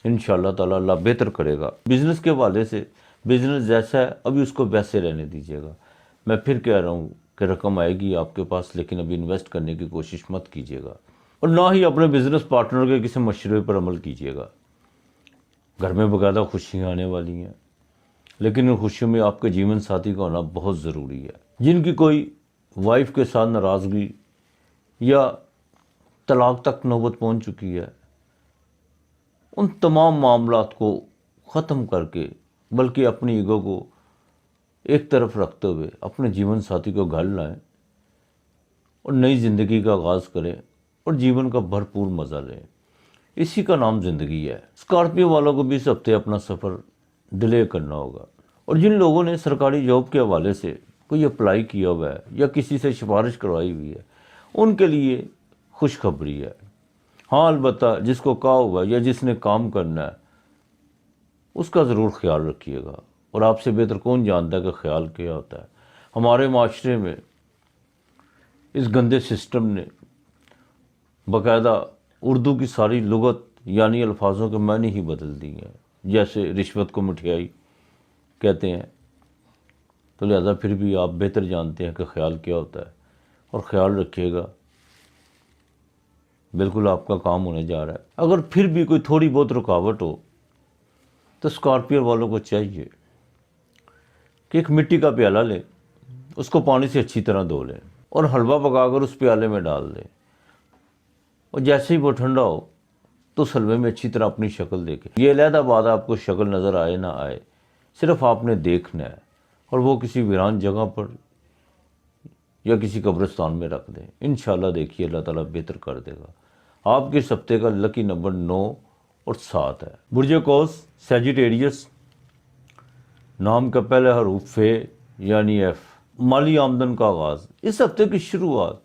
انشاءاللہ تعالیٰ اللہ بہتر کرے گا۔ بزنس کے حوالے سے بزنس جیسا ہے ابھی اس کو ویسے رہنے دیجیے گا۔ میں پھر کہہ رہا ہوں کہ رقم آئے گی آپ کے پاس، لیکن ابھی انویسٹ کرنے کی کوشش مت کیجیے گا، اور نہ ہی اپنے بزنس پارٹنر کے کسی مشورے پر عمل کیجیے گا۔ گھر میں باقاعدہ خوشیاں آنے والی ہیں، لیکن ان خوشیوں میں آپ کے جیون ساتھی کا ہونا بہت ضروری ہے۔ جن کی کوئی وائف کے ساتھ ناراضگی یا طلاق تک نوبت پہنچ چکی ہے، ان تمام معاملات کو ختم کر کے، بلکہ اپنی ایگو کو ایک طرف رکھتے ہوئے اپنے جیون ساتھی کو گھر لائیں اور نئی زندگی کا آغاز کریں اور جیون کا بھرپور مزہ لیں۔ اسی کا نام زندگی ہے۔ اسکارپیو والوں کو بھی اس ہفتے اپنا سفر ڈیلے کرنا ہوگا، اور جن لوگوں نے سرکاری جاب کے حوالے سے کوئی اپلائی کیا ہوا ہے یا کسی سے سفارش کروائی ہوئی ہے، ان کے لیے خوشخبری ہے۔ ہاں البتہ جس کو کہا ہوا ہے یا جس نے کام کرنا ہے اس کا ضرور خیال رکھیے گا، اور آپ سے بہتر کون جانتا ہے کہ خیال کیا ہوتا ہے۔ ہمارے معاشرے میں اس گندے سسٹم نے باقاعدہ اردو کی ساری لغت یعنی الفاظوں کے معنی ہی بدل دی ہیں، جیسے رشوت کو مٹھائی کہتے ہیں، تو لہذا پھر بھی آپ بہتر جانتے ہیں کہ خیال کیا ہوتا ہے، اور خیال رکھیے گا، بالکل آپ کا کام ہونے جا رہا ہے۔ اگر پھر بھی کوئی تھوڑی بہت رکاوٹ ہو تو اسکارپیو والوں کو چاہیے کہ ایک مٹی کا پیالہ لیں، اس کو پانی سے اچھی طرح دھو لیں اور حلوہ پکا کر اس پیالے میں ڈال دیں، اور جیسے ہی وہ ٹھنڈا ہو تو اس حلوے میں اچھی طرح اپنی شکل دیکھیں۔ یہ علیحدہ بات آپ کو شکل نظر آئے نہ آئے، صرف آپ نے دیکھنا ہے، اور وہ کسی ویران جگہ پر یا کسی قبرستان میں رکھ دیں۔ انشاءاللہ دیکھیے اللہ تعالیٰ بہتر کر دے گا۔ آپ کے اس ہفتے کا لکی نمبر 9 اور 7 ہے۔ برج قوس سیجیٹیریس، نام کا پہلے حروف فے یعنی ایف، مالی آمدن کا آغاز۔ اس ہفتے کی شروعات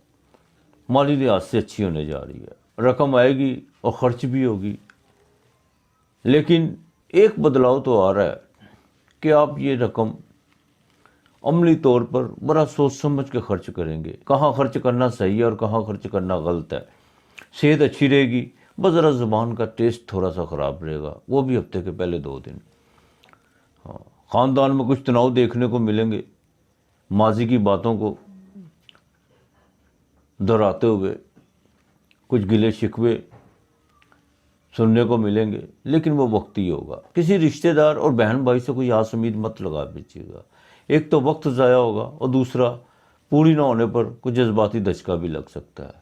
مالی لحاظ سے اچھی ہونے جا رہی ہے، رقم آئے گی اور خرچ بھی ہوگی، لیکن ایک بدلاؤ تو آ رہا ہے کہ آپ یہ رقم عملی طور پر بڑا سوچ سمجھ کے خرچ کریں گے، کہاں خرچ کرنا صحیح ہے اور کہاں خرچ کرنا غلط ہے۔ صحت اچھی رہے گی، بس ذرا زبان کا ٹیسٹ تھوڑا سا خراب رہے گا، وہ بھی ہفتے کے پہلے 2 دن۔ خاندان میں کچھ تناؤ دیکھنے کو ملیں گے، ماضی کی باتوں کو دہراتے ہوئے کچھ گلے شکوے سننے کو ملیں گے، لیکن وہ وقتی ہوگا۔ کسی رشتہ دار اور بہن بھائی سے کوئی آس امید مت لگا بیچیے گا، ایک تو وقت ضائع ہوگا اور دوسرا پوری نہ ہونے پر کچھ جذباتی دھچکا بھی لگ سکتا ہے۔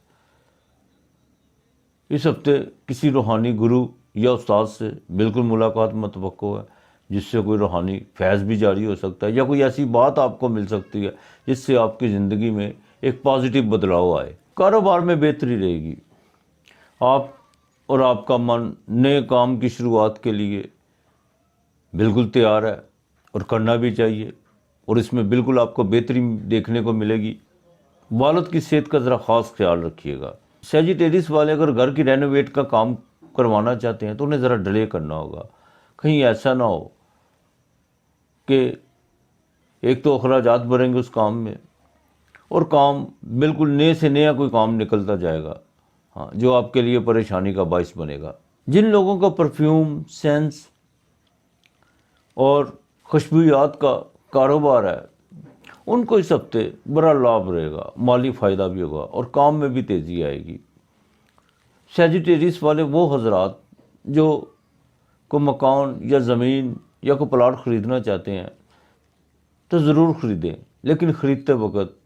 اس ہفتے کسی روحانی گرو یا استاد سے بالکل ملاقات متوقع ہے، جس سے کوئی روحانی فیض بھی جاری ہو سکتا ہے، یا کوئی ایسی بات آپ کو مل سکتی ہے جس سے آپ کی زندگی میں ایک پازیٹیو بدلاؤ آئے۔ کاروبار میں بہتری رہے گی، آپ اور آپ کا من نئے کام کی شروعات کے لیے بالکل تیار ہے، اور کرنا بھی چاہیے، اور اس میں بالکل آپ کو بہتری دیکھنے کو ملے گی۔ والد کی صحت کا ذرا خاص خیال رکھیے گا۔ سیجیٹیریس والے اگر گھر کی رینوویٹ کا کام کروانا چاہتے ہیں تو انہیں ذرا ڈیلے کرنا ہوگا، کہیں ایسا نہ ہو کہ ایک تو اخراجات بڑھیں گے اس کام میں، اور کام بالکل نئے سے نیا کوئی کام نکلتا جائے گا، جو آپ کے لیے پریشانی کا باعث بنے گا۔ جن لوگوں کا پرفیوم، سینس اور خوشبویات کا کاروبار ہے ان کو اس ہفتے بڑا لابھ رہے گا، مالی فائدہ بھی ہوگا اور کام میں بھی تیزی آئے گی۔ سیجیٹیریس والے وہ حضرات جو کو مکان یا زمین یا کوئی پلاٹ خریدنا چاہتے ہیں تو ضرور خریدیں، لیکن خریدتے وقت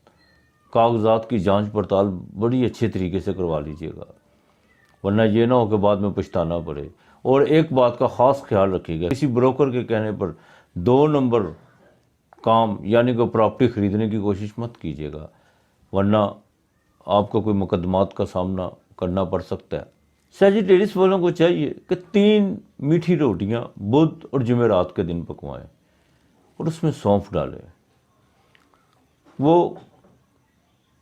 کاغذات کی جانچ پڑتال بڑی اچھے طریقے سے کروا لیجیے گا، ورنہ یہ نہ ہو کہ بعد میں پچھتانا پڑے۔ اور ایک بات کا خاص خیال رکھیے گا، کسی بروکر کے کہنے پر 2 نمبر کام یعنی کہ پراپرٹی خریدنے کی کوشش مت کیجیے گا، ورنہ آپ کو کوئی مقدمات کا سامنا کرنا پڑ سکتا ہے۔ سیجیٹیریس والوں کو چاہیے کہ 3 میٹھی روٹیاں بدھ اور جمعرات کے دن پکوائیں اور اس میں سونف ڈالیں۔ وہ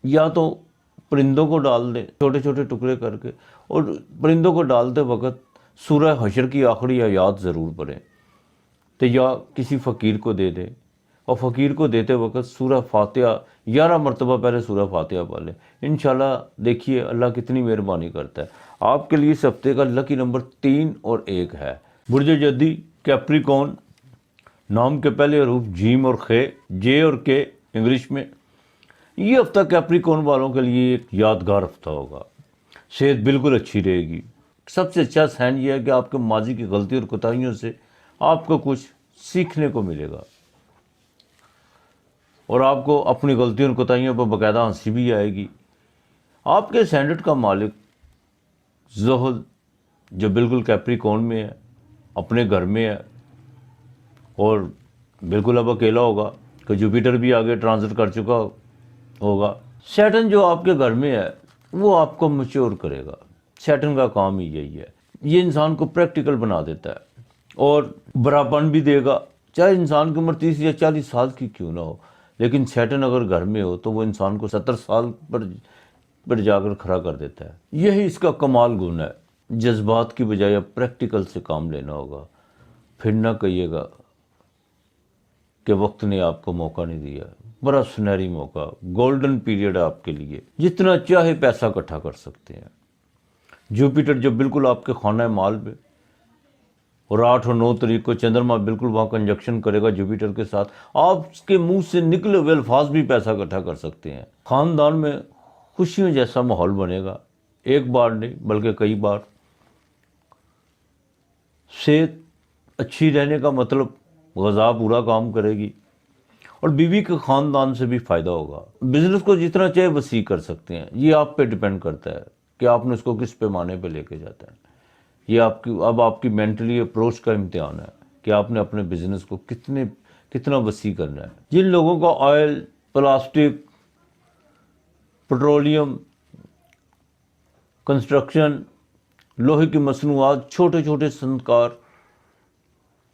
یا تو پرندوں کو ڈال دیں چھوٹے چھوٹے ٹکڑے کر کے، اور پرندوں کو ڈالتے وقت سورہ حشر کی آخری آیات ضرور پڑھیں، تو یا کسی فقیر کو دے دیں، اور فقیر کو دیتے وقت سورہ فاتحہ 11 مرتبہ پہلے سورہ فاتحہ پڑھ لیں۔ انشاءاللہ دیکھیے اللہ کتنی مہربانی کرتا ہے۔ آپ کے لیے اس ہفتے کا لکی نمبر 3 اور 1 ہے۔ برج جدی کیپریکون، نام کے پہلے حروف جیم اور خے، جے اور کے انگلش میں۔ یہ ہفتہ کیپریکون والوں کے لیے ایک یادگار ہفتہ ہوگا، صحت بالکل اچھی رہے گی۔ سب سے اچھا سائن یہ ہے کہ آپ کے ماضی کی غلطی اور کوتاہیوں سے آپ کو کچھ سیکھنے کو ملے گا، اور آپ کو اپنی غلطیوں اور کوتاہیوں پر باقاعدہ ہنسی بھی آئے گی۔ آپ کے سینڈٹ کا مالک زحل جو بالکل کیپریکون میں ہے، اپنے گھر میں ہے، اور بالکل اب اکیلا ہوگا کہ جوپیٹر بھی آگے ٹرانزٹ کر چکا ہوگا۔ سیٹن جو آپ کے گھر میں ہے وہ آپ کو میچور کرے گا، سیٹن کا کام ہی یہی ہے، یہ انسان کو پریکٹیکل بنا دیتا ہے اور بڑھاپن بھی دے گا، چاہے انسان کی عمر 30 یا 40 سال کی کیوں نہ ہو، لیکن سیٹن اگر گھر میں ہو تو وہ انسان کو 70 سال پر جا کر کھڑا کر دیتا ہے۔ یہی اس کا کمال گن ہے۔ جذبات کی بجائے اب پریکٹیکل سے کام لینا ہوگا، پھر نہ کہیے گا کہ وقت نے آپ کو موقع نہیں دیا. بڑا سنہری موقع، گولڈن پیریڈ آپ کے لیے، جتنا چاہے پیسہ اکٹھا کر سکتے ہیں. جوپیٹر جو بالکل آپ کے خانہ مال میں، اور 8 اور 9 تاریخ کو چندرما بالکل وہاں کنجکشن کرے گا جوپیٹر کے ساتھ. آپ کے منہ سے نکلے ہوئے الفاظ بھی پیسہ اکٹھا کر سکتے ہیں. خاندان میں خوشیوں جیسا ماحول بنے گا، ایک بار نہیں بلکہ کئی بار. صحت اچھی رہنے کا مطلب غذا پورا کام کرے گی، اور بیوی کے خاندان سے بھی فائدہ ہوگا. بزنس کو جتنا چاہے وسیع کر سکتے ہیں، یہ آپ پہ ڈیپینڈ کرتا ہے کہ آپ نے اس کو کس پیمانے پہ لے کے جاتا ہے. یہ آپ کی مینٹلی اپروچ کا امتحان ہے کہ آپ نے اپنے بزنس کو کتنا وسیع کرنا ہے. جن لوگوں کا آئل، پلاسٹک، پیٹرولیم، کنسٹرکشن، لوہے کی مصنوعات، چھوٹے چھوٹے صنعتکار،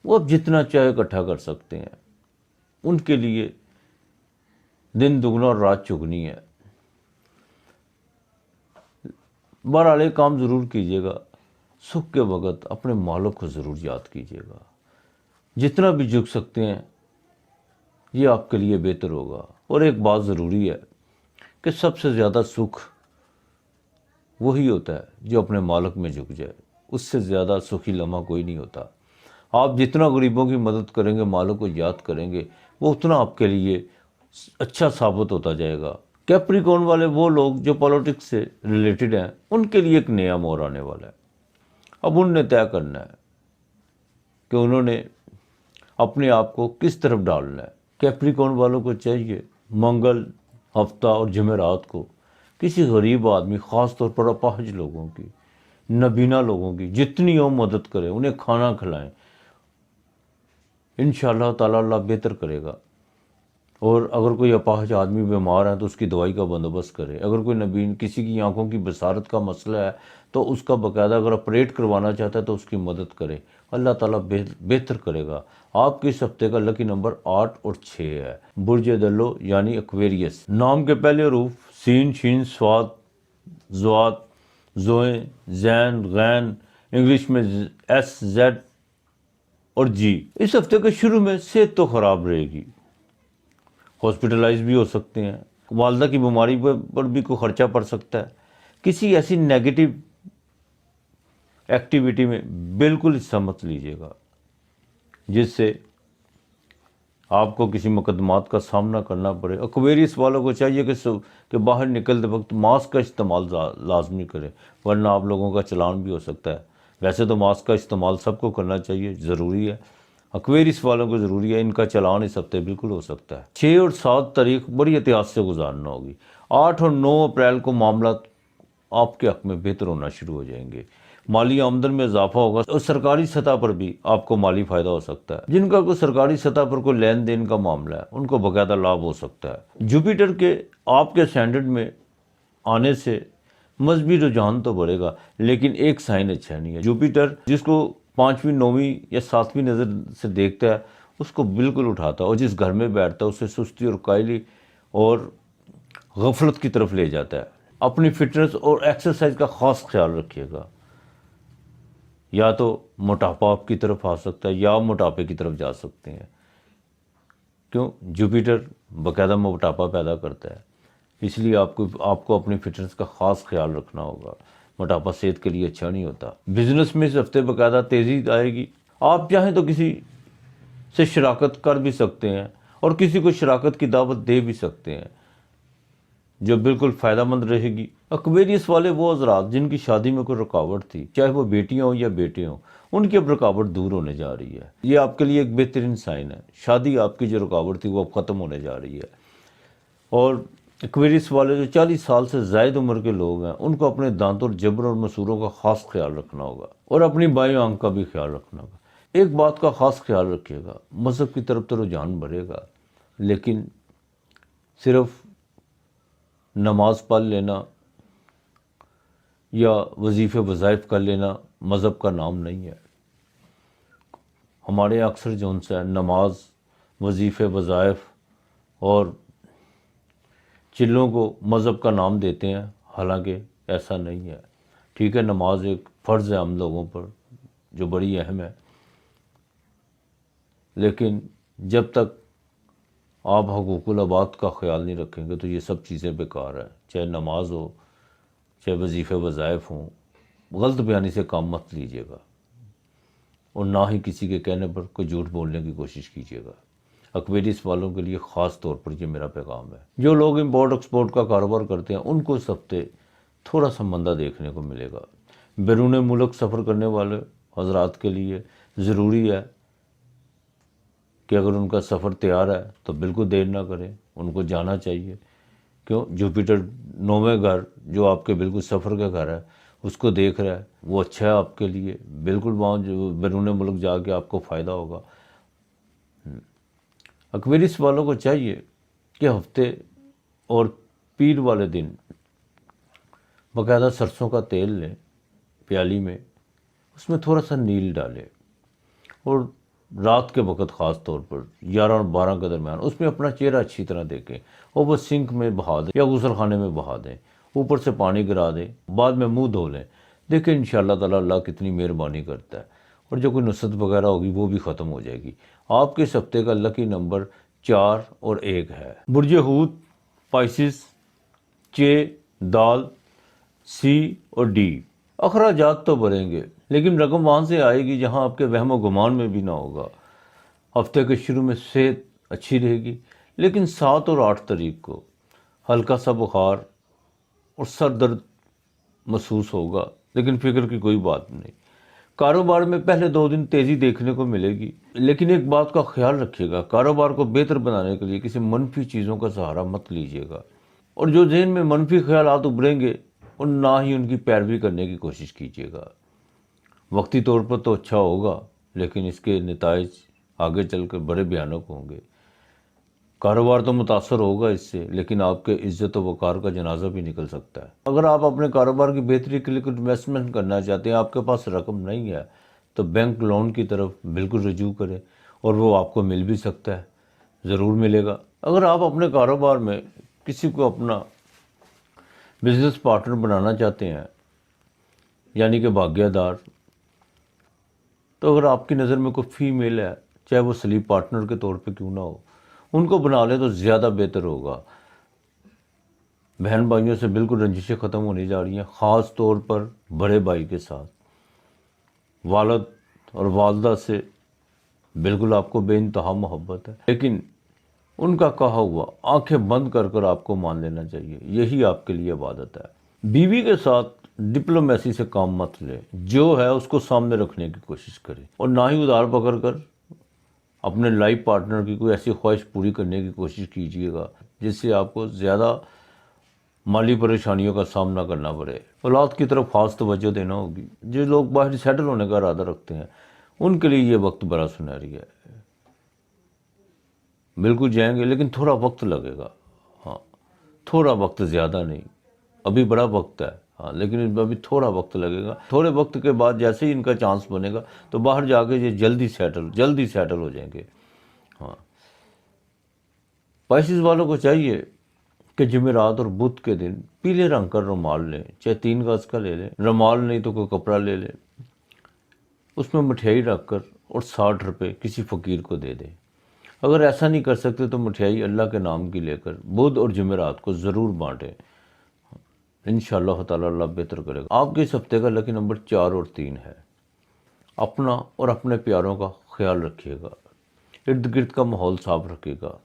وہ اب جتنا چاہے اکٹھا کر سکتے ہیں. ان کے لیے دن دگنا اور رات چگنی ہے. بہرحال ایک کام ضرور کیجیے گا، سکھ کے وقت اپنے مالک کو ضرور یاد کیجیے گا. جتنا بھی جھک سکتے ہیں یہ آپ کے لیے بہتر ہوگا. اور ایک بات ضروری ہے کہ سب سے زیادہ سکھ وہی ہوتا ہے جو اپنے مالک میں جھک جائے. اس سے زیادہ سکھی لمحہ کوئی نہیں ہوتا. آپ جتنا غریبوں کی مدد کریں گے، مالک کو یاد کریں گے، وہ اتنا آپ کے لیے اچھا ثابت ہوتا جائے گا. کیپریکون والے وہ لوگ جو پالیٹکس سے ریلیٹڈ ہیں، ان کے لیے ایک نیا موڑ آنے والا ہے. اب ان نے طے کرنا ہے کہ انہوں نے اپنے آپ کو کس طرف ڈالنا ہے. کیپریکون والوں کو چاہیے منگل، ہفتہ اور جمعرات کو کسی غریب آدمی، خاص طور پر اپاہج لوگوں کی، نابینا لوگوں کی جتنی ہو مدد کریں، انہیں کھانا کھلائیں. انشاءاللہ تعالی اللہ بہتر کرے گا. اور اگر کوئی اپاہج آدمی بیمار ہے تو اس کی دوائی کا بندوبست کرے. اگر کوئی نبین کسی کی آنکھوں کی بصارت کا مسئلہ ہے تو اس کا باقاعدہ اگر آپریٹ کروانا چاہتا ہے تو اس کی مدد کرے. اللہ تعالیٰ بہتر کرے گا. آپ کے اس ہفتے کا لکی نمبر 8 اور 6 ہے. برج دلو یعنی ایکویریس. نام کے پہلے حروف سین، شین، صاد، زواد، زوئیں، زین، غین، انگلش میں ایس، زیڈ اور جی. اس ہفتے کے شروع میں صحت تو خراب رہے گی، ہاسپٹلائز بھی ہو سکتے ہیں، والدہ کی بیماری پر بھی کوئی خرچہ پڑ سکتا ہے. کسی ایسی نیگیٹو ایکٹیویٹی میں بالکل حصہ مت لیجیے گا جس سے آپ کو کسی مقدمات کا سامنا کرنا پڑے. ایکویریس والوں کو چاہیے کہ باہر نکلتے وقت ماسک کا استعمال لازمی کریں، ورنہ آپ لوگوں کا چلان بھی ہو سکتا ہے. ویسے تو ماسک کا استعمال سب کو کرنا چاہیے، ضروری ہے. ایکویریس والوں کو ضروری ہے، ان کا چلان اس ہفتے بالکل ہو سکتا ہے. 6 اور 7 تاریخ بڑی احتیاط سے گزارنا ہوگی. 8 اور 9 اپریل کو معاملات آپ کے حق میں بہتر ہونا شروع ہو جائیں گے. مالی آمدن میں اضافہ ہوگا اور سرکاری سطح پر بھی آپ کو مالی فائدہ ہو سکتا ہے. جن کا کوئی سرکاری سطح پر کوئی لین دین کا معاملہ ہے ان کو باقاعدہ لابھ ہو سکتا ہے. جوپیٹر کے آپ کے اسٹینڈرڈ میں آنے سے مذہبی رجحان تو بڑھے گا، لیکن ایک سائن اچھا نہیں ہے. جوپیٹر جس کو 5ویں، 9ویں یا 7ویں نظر سے دیکھتا ہے اس کو بالکل اٹھاتا ہے، اور جس گھر میں بیٹھتا ہے اسے سستی اور کائلی اور غفلت کی طرف لے جاتا ہے. اپنی فٹنس اور ایکسرسائز کا خاص خیال رکھیے گا. یا تو موٹاپا آپ کی طرف آ سکتا ہے یا آپ موٹاپے کی طرف جا سکتے ہیں. کیوں؟ جوپیٹر باقاعدہ موٹاپا پیدا کرتا ہے، اس لیے آپ کو اپنی فٹنس کا خاص خیال رکھنا ہوگا. موٹاپا صحت کے لیے اچھا نہیں ہوتا. بزنس میں اس ہفتے باقاعدہ تیزی آئے گی. آپ چاہیں تو کسی سے شراکت کر بھی سکتے ہیں اور کسی کو شراکت کی دعوت دے بھی سکتے ہیں جو بالکل فائدہ مند رہے گی. ایکویریس والے وہ حضرات جن کی شادی میں کوئی رکاوٹ تھی، چاہے وہ بیٹیاں ہوں یا بیٹے ہوں، ان کی اب رکاوٹ دور ہونے جا رہی ہے. یہ آپ کے لیے ایک بہترین سائن ہے. شادی آپ کی جو رکاوٹ تھی وہ اب ختم ہونے جا رہی ہے. اور ایکویریس والے جو 40 سال سے زائد عمر کے لوگ ہیں ان کو اپنے دانتوں اور جبڑوں اور مسوروں کا خاص خیال رکھنا ہوگا، اور اپنی بائیں آنکھ کا بھی خیال رکھنا ہوگا. ایک بات کا خاص خیال رکھیے گا، مذہب کی طرف تو رجحان بڑھے گا، لیکن صرف نماز پڑھ لینا یا وظیفے وظائف کر لینا مذہب کا نام نہیں ہے. ہمارے اکثر جو ان سے نماز، وظیفے وظائف اور چلوں کو مذہب کا نام دیتے ہیں، حالانکہ ایسا نہیں ہے. ٹھیک ہے، نماز ایک فرض ہے ہم لوگوں پر جو بڑی اہم ہے، لیکن جب تک آپ حقوق العباد کا خیال نہیں رکھیں گے تو یہ سب چیزیں بیکار ہیں، چاہے نماز ہو، چاہے وظیفے وظائف ہوں، غلط بیانی سے کام مت لیجیے گا، اور نہ ہی کسی کے کہنے پر کوئی جھوٹ بولنے کی کوشش کیجیے گا۔ اکویریس والوں کے لیے خاص طور پر یہ میرا پیغام ہے۔ جو لوگ امپورٹ ایکسپورٹ کا کاروبار کرتے ہیں ان کو اس ہفتے تھوڑا سا مندہ دیکھنے کو ملے گا۔ بیرون ملک سفر کرنے والے حضرات کے لیے ضروری ہے کہ اگر ان کا سفر تیار ہے تو بالکل دیر نہ کریں، ان کو جانا چاہیے۔ کیوں؟ جوپیٹر 9ویں گھر جو آپ کے بالکل سفر کا گھر ہے اس کو دیکھ رہا ہے، وہ اچھا ہے آپ کے لیے، بالکل وہاں جو بیرون ملک جا کے آپ کو فائدہ ہوگا۔ اکویریس والوں کو چاہیے کہ ہفتے اور پیر والے دن باقاعدہ سرسوں کا تیل لیں پیالی میں، اس میں تھوڑا سا نیل ڈالیں، اور رات کے وقت خاص طور پر 11 اور 12 کے درمیان اس میں اپنا چہرہ اچھی طرح دیکھیں، اور وہ سنک میں بہا دیں یا غسل خانے میں بہا دیں، اوپر سے پانی گرا دیں، بعد میں منہ دھو لیں، دیکھیں انشاءاللہ تعالیٰ اللہ کتنی مہربانی کرتا ہے، اور جو کوئی نصرت وغیرہ ہوگی وہ بھی ختم ہو جائے گی۔ آپ کے اس ہفتے کا لکی نمبر 4 اور 1 ہے۔ برج حوت، پائسس، چے، دال، سی اور ڈی۔ اخراجات تو بڑھیں گے لیکن رقم وہاں سے آئے گی جہاں آپ کے وہم و گمان میں بھی نہ ہوگا۔ ہفتے کے شروع میں صحت اچھی رہے گی، لیکن 7 اور 8 تاریخ کو ہلکا سا بخار اور سر درد محسوس ہوگا، لیکن فکر کی کوئی بات نہیں۔ کاروبار میں پہلے 2 دن تیزی دیکھنے کو ملے گی، لیکن ایک بات کا خیال رکھیے گا، کاروبار کو بہتر بنانے کے لیے کسی منفی چیزوں کا سہارا مت لیجیے گا، اور جو ذہن میں منفی خیالات ابھریں گے اور نہ ہی ان کی پیروی کرنے کی کوشش کیجیے گا۔ وقتی طور پر تو اچھا ہوگا، لیکن اس کے نتائج آگے چل کر بڑے بھیانک ہوں گے۔ کاروبار تو متاثر ہوگا اس سے، لیکن آپ کے عزت و وقار کا جنازہ بھی نکل سکتا ہے۔ اگر آپ اپنے کاروبار کی بہتری کے لیے کچھ انویسٹمنٹ کرنا چاہتے ہیں، آپ کے پاس رقم نہیں ہے، تو بینک لون کی طرف بالکل رجوع کریں، اور وہ آپ کو مل بھی سکتا ہے، ضرور ملے گا۔ اگر آپ اپنے کاروبار میں کسی کو اپنا بزنس پارٹنر بنانا چاہتے ہیں، یعنی کہ بھاگیہ دار، تو اگر آپ کی نظر میں کوئی فیمیل ہے، چاہے وہ سلیپ پارٹنر کے طور پہ کیوں نہ ہو، ان کو بنا لیں تو زیادہ بہتر ہوگا۔ بہن بھائیوں سے بالکل رنجشیں ختم ہونے جا رہی ہیں، خاص طور پر بڑے بھائی کے ساتھ۔ والد اور والدہ سے بالکل آپ کو بے انتہا محبت ہے، لیکن ان کا کہا ہوا آنکھیں بند کر کر آپ کو مان لینا چاہیے، یہی آپ کے لیے عبادت ہے۔ بیوی کے ساتھ ڈپلومیسی سے کام مت لیں، جو ہے اس کو سامنے رکھنے کی کوشش کریں، اور نہ ہی ادھار پکڑ کر اپنے لائف پارٹنر کی کوئی ایسی خواہش پوری کرنے کی کوشش کیجیے گا جس سے آپ کو زیادہ مالی پریشانیوں کا سامنا کرنا پڑے۔ اولاد کی طرف خاص توجہ دینا ہوگی۔ جو لوگ باہر سیٹل ہونے کا ارادہ رکھتے ہیں ان کے لیے یہ وقت بڑا سنہری ہے، بالکل جائیں گے، لیکن تھوڑا وقت لگے گا، ہاں تھوڑا وقت، زیادہ نہیں، ابھی بڑا وقت ہے، ہاں لیکن ابھی تھوڑا وقت لگے گا۔ تھوڑے وقت کے بعد جیسے ہی ان کا چانس بنے گا تو باہر جا کے یہ جلدی سیٹل ہو جائیں گے۔ ہاں پائسس والوں کو چاہیے کہ جمعرات اور بدھ کے دن پیلے رنگ کا رومال لیں، چاہے 3 گز کا لے لیں، رومال نہیں تو کوئی کپڑا لے لیں، اس میں مٹھائی رکھ کر اور 60 روپے کسی فقیر کو دے دیں۔ اگر ایسا نہیں کر سکتے تو مٹھائی اللہ کے نام کی لے کر بدھ اور جمعرات کو ضرور بانٹیں، انشاءاللہ تعالیٰ اللہ بہتر کرے گا۔ آپ کے اس ہفتے کا لکی نمبر 4 اور 3 ہے۔ اپنا اور اپنے پیاروں کا خیال رکھیے گا، ارد گرد کا ماحول صاف رکھے گا۔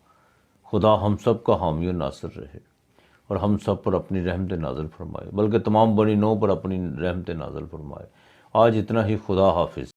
خدا ہم سب کا حامی و ناصر رہے، اور ہم سب پر اپنی رحمت نازل فرمائے، بلکہ تمام بنی نوع پر اپنی رحمت نازل فرمائے۔ آج اتنا ہی، خدا حافظ۔